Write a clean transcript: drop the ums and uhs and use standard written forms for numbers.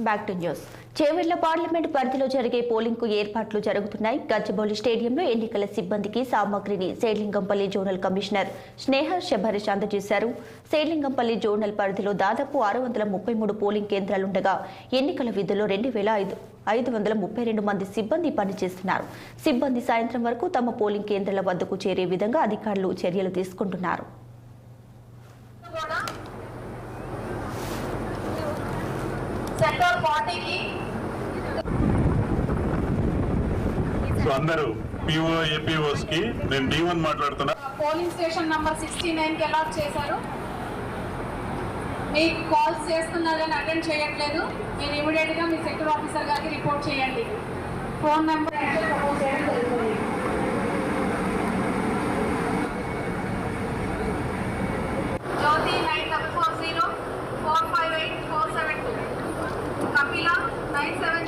Back to news. Chevella parliament పరిధిలో జరిగే polling కు ఏర్పాట్లు జరుగుతున్నాయి. గచ్చిబౌలి స్టేడియంలో ఎన్నికల సిబ్బందికి సామగ్రిని సేడ్లింగంపల్లి జోనల్ కమిషనర్ స్నేహ శబరీష్ అందజేశారు. సేడ్లింగంపల్లి జోనల్ పరిధిలో దాదాపు 633 పోలింగ్ కేంద్రాలుండగా ఎన్నికల విధుల్లో 2532 మంది సిబ్బంది పనిచేస్తున్నారు. సిబ్బంది సాయంత్రం వరకు తమ పోలింగ్ కేంద్రాల వద్దకు చేరే విధంగా అధికారులు చర్యలు తీసుకుంటున్నారు. సెక్టర్ 40 की అందరూ పిఓ ఏపీఓస్ కి నేను D1 మాట్లాడుతున్నా. పోలింగ్ స్టేషన్ నంబర్ 69 కి అలాట్ చేశారు. మీకు కాల్స్ చేస్తున్నారు కానీ అటెండ్ చేయట్లేదు. మీరు ఇమీడియట్ గా మీ సెక్టర్ ఆఫీసర్ గారికి రిపోర్ట్ చేయండి. ఫోన్ నంబర్ ప్రపోజ్ చేయడం జరుగుతుంది. జ్యోతి 9440 458 472 కపిల 97